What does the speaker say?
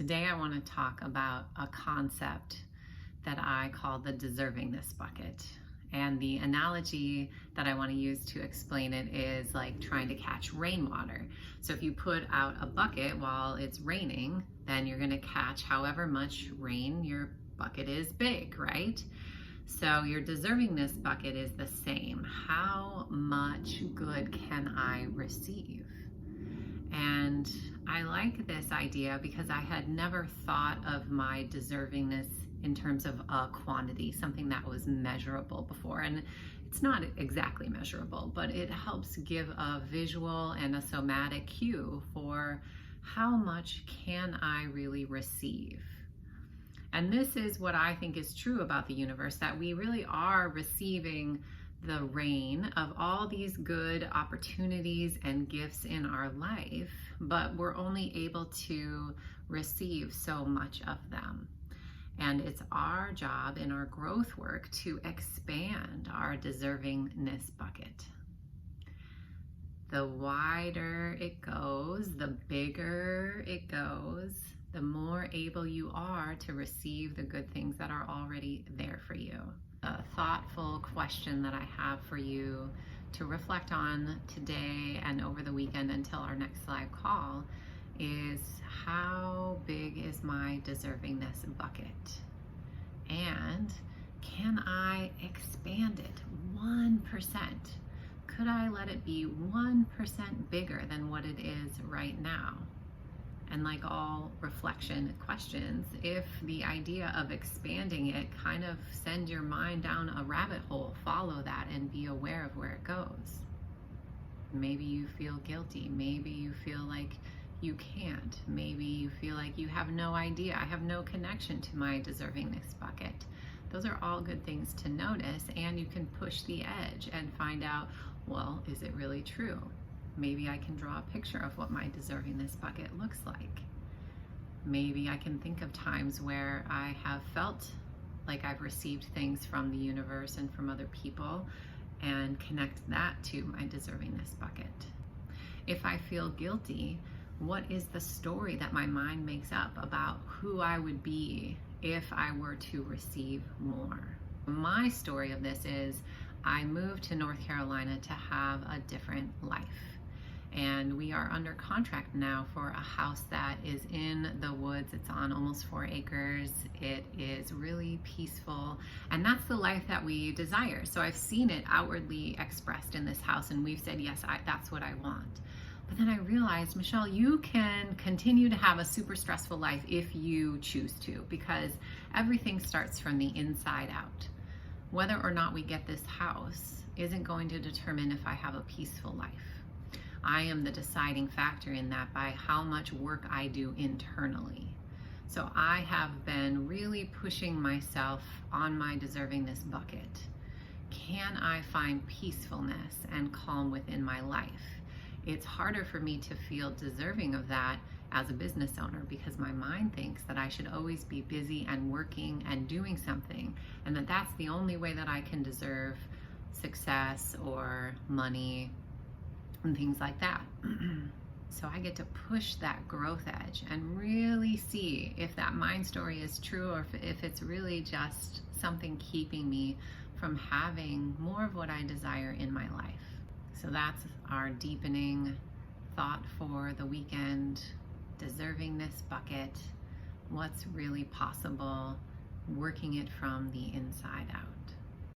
Today I want to talk about a concept that I call the deservingness bucket. And the analogy that I want to use to explain it is like trying to catch rainwater. So if you put out a bucket while it's raining, then you're going to catch however much rain your bucket is big, right? So your deservingness bucket is the same. How much good can I receive? And I like this idea because I had never thought of my deservingness in terms of a quantity, something that was measurable before. And it's not exactly measurable, but it helps give a visual and a somatic cue for how much can I really receive. And this is what I think is true about the universe, that we really are receiving the rain of all these good opportunities and gifts in our life, but we're only able to receive so much of them. And it's our job in our growth work to expand our deservingness bucket. The wider it goes, the bigger it goes, the more able you are to receive the good things that are already there for you. A thoughtful question that I have for you to reflect on today and over the weekend until our next live call is, how big is my deservingness bucket? And can I expand it 1%? Could I let it be 1% bigger than what it is right now? And like all reflection questions, if the idea of expanding it kind of send your mind down a rabbit hole, follow that and be aware of where it goes. Maybe you feel guilty. Maybe you feel like you can't. Maybe you feel like you have no idea. I have no connection to my deservingness bucket. Those are all good things to notice, and you can push the edge and find out, well, is it really true? Maybe I can draw a picture of what my deservingness bucket looks like. Maybe I can think of times where I have felt like I've received things from the universe and from other people and connect that to my deservingness bucket. If I feel guilty, what is the story that my mind makes up about who I would be if I were to receive more? My story of this is I moved to North Carolina to have a different life. And we are under contract now for a house that is in the woods. It's on almost 4 acres. It is really peaceful. And that's the life that we desire. So I've seen it outwardly expressed in this house, and we've said, yes, that's what I want. But then I realized, Michelle, you can continue to have a super stressful life if you choose to, because everything starts from the inside out. Whether or not we get this house isn't going to determine if I have a peaceful life. I am the deciding factor in that by how much work I do internally. So I have been really pushing myself on my deservingness bucket. Can I find peacefulness and calm within my life? It's harder for me to feel deserving of that as a business owner because my mind thinks that I should always be busy and working and doing something, and that that's the only way that I can deserve success or money and things like that. So I get to push that growth edge and really see if that mind story is true or if it's really just something keeping me from having more of what I desire in my life. So that's our deepening thought for the weekend. Deservingness bucket, what's really possible, working it from the inside out.